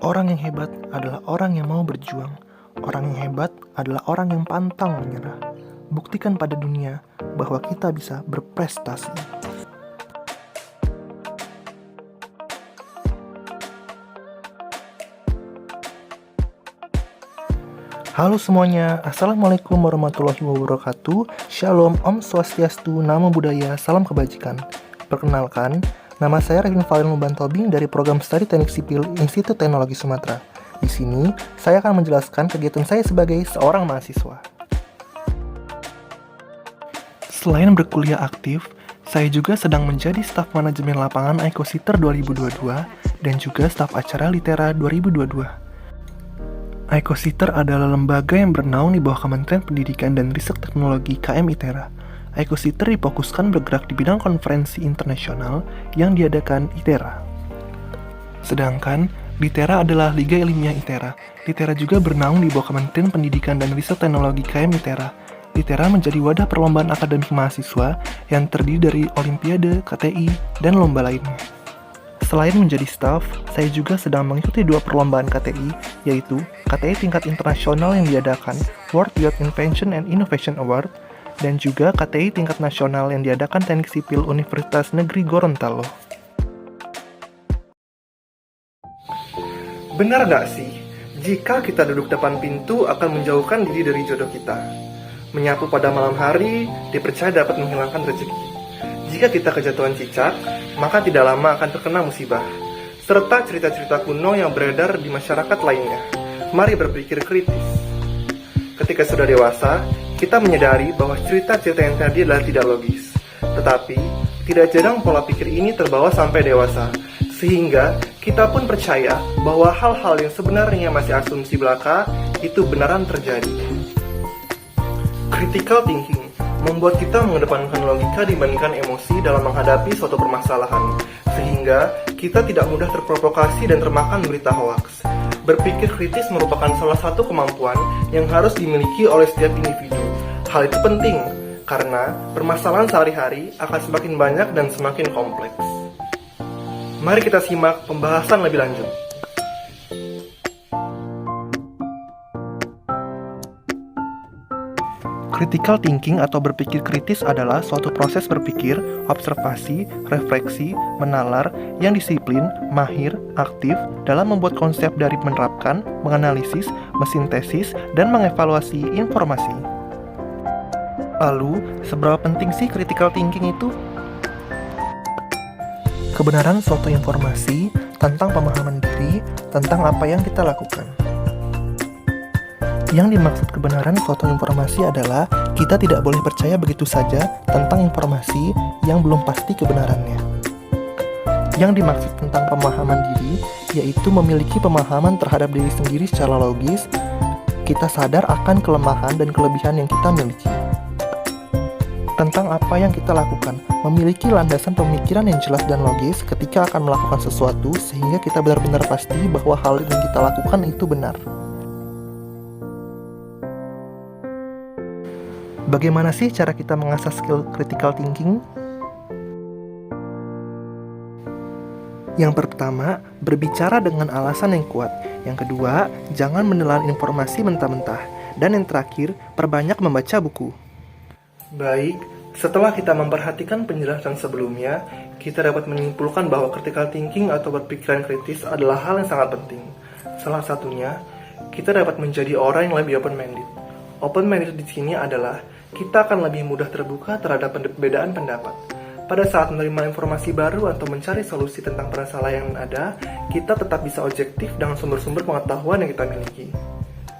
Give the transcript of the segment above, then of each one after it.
Orang yang hebat adalah orang yang mau berjuang. Orang yang hebat adalah orang yang pantang menyerah. Buktikan pada dunia bahwa kita bisa berprestasi. Halo semuanya, Assalamualaikum warahmatullahi wabarakatuh. Shalom, Om Swastiastu, Namo Buddhaya, Salam Kebajikan. Perkenalkan, nama saya Revin Valen Lubantobing dari Program Studi Teknik Sipil Institut Teknologi Sumatera. Di sini, saya akan menjelaskan kegiatan saya sebagai seorang mahasiswa. Selain berkuliah aktif, saya juga sedang menjadi staf manajemen lapangan Ecositer 2022 dan juga staf acara Litera 2022. Ecositer adalah lembaga yang bernaung di bawah Kementerian Pendidikan dan Riset Teknologi KM ITERA. Ecositer difokuskan bergerak di bidang konferensi internasional yang diadakan ITERA. Sedangkan, Litera adalah Liga Ilmiah ITERA. Litera juga bernaung di bawah Kementerian Pendidikan dan Riset Teknologi KM ITERA. Litera menjadi wadah perlombaan akademik mahasiswa yang terdiri dari Olimpiade, KTI, dan lomba lainnya. Selain menjadi staf, saya juga sedang mengikuti 2 perlombaan KTI, yaitu KTI tingkat internasional yang diadakan World Youth Invention and Innovation Award, dan juga KTI tingkat nasional yang diadakan Teknik Sipil Universitas Negeri Gorontalo. Benar nggak sih, jika kita duduk depan pintu akan menjauhkan diri dari jodoh kita? Menyapu pada malam hari dipercaya dapat menghilangkan rezeki. Jika kita kejatuhan cicak, maka tidak lama akan terkena musibah. Serta cerita-cerita kuno yang beredar di masyarakat lainnya. Mari berpikir kritis. Ketika sudah dewasa, kita menyadari bahwa cerita-cerita yang tadi adalah tidak logis. Tetapi, tidak jarang pola pikir ini terbawa sampai dewasa. Sehingga, kita pun percaya bahwa hal-hal yang sebenarnya masih asumsi belaka, itu benaran terjadi. Critical thinking membuat kita mengedepankan logika dibandingkan emosi dalam menghadapi suatu permasalahan, sehingga kita tidak mudah terprovokasi dan termakan berita hoaks. Berpikir kritis merupakan salah satu kemampuan yang harus dimiliki oleh setiap individu. Hal itu penting, karena permasalahan sehari-hari akan semakin banyak dan semakin kompleks. Mari kita simak pembahasan lebih lanjut. Critical thinking atau berpikir kritis adalah suatu proses berpikir, observasi, refleksi, menalar, yang disiplin, mahir, aktif dalam membuat konsep dari menerapkan, menganalisis, mensintesis, dan mengevaluasi informasi. Lalu, seberapa penting sih critical thinking itu? Kebenaran suatu informasi tentang pemahaman diri tentang apa yang kita lakukan. Yang dimaksud kebenaran suatu informasi adalah kita tidak boleh percaya begitu saja tentang informasi yang belum pasti kebenarannya. Yang dimaksud tentang pemahaman diri yaitu memiliki pemahaman terhadap diri sendiri secara logis, kita sadar akan kelemahan dan kelebihan yang kita miliki. Tentang apa yang kita lakukan, memiliki landasan pemikiran yang jelas dan logis ketika akan melakukan sesuatu sehingga kita benar-benar pasti bahwa hal yang kita lakukan itu benar. Bagaimana sih cara kita mengasah skill critical thinking? Yang pertama, berbicara dengan alasan yang kuat. Yang kedua, jangan menelan informasi mentah-mentah. Dan yang terakhir, perbanyak membaca buku. Baik, setelah kita memperhatikan penjelasan sebelumnya, kita dapat menyimpulkan bahwa critical thinking atau berpikiran kritis adalah hal yang sangat penting. Salah satunya, kita dapat menjadi orang yang lebih open-minded. Open-minded di sini adalah kita akan lebih mudah terbuka terhadap perbedaan pendapat. Pada saat menerima informasi baru atau mencari solusi tentang permasalahan yang ada, kita tetap bisa objektif dengan sumber-sumber pengetahuan yang kita miliki.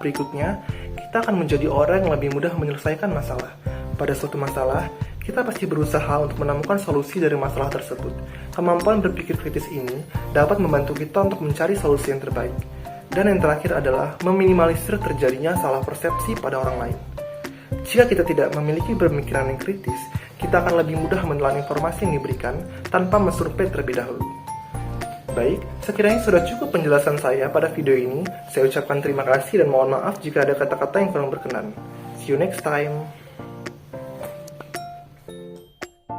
Berikutnya, kita akan menjadi orang yang lebih mudah menyelesaikan masalah. Pada suatu masalah, kita pasti berusaha untuk menemukan solusi dari masalah tersebut. Kemampuan berpikir kritis ini dapat membantu kita untuk mencari solusi yang terbaik. Dan yang terakhir adalah meminimalisir terjadinya salah persepsi pada orang lain. Jika kita tidak memiliki pemikiran yang kritis, kita akan lebih mudah menelan informasi yang diberikan tanpa mensurvei terlebih dahulu. Baik, sekiranya sudah cukup penjelasan saya pada video ini. Saya ucapkan terima kasih dan mohon maaf jika ada kata-kata yang kurang berkenan. See you next time.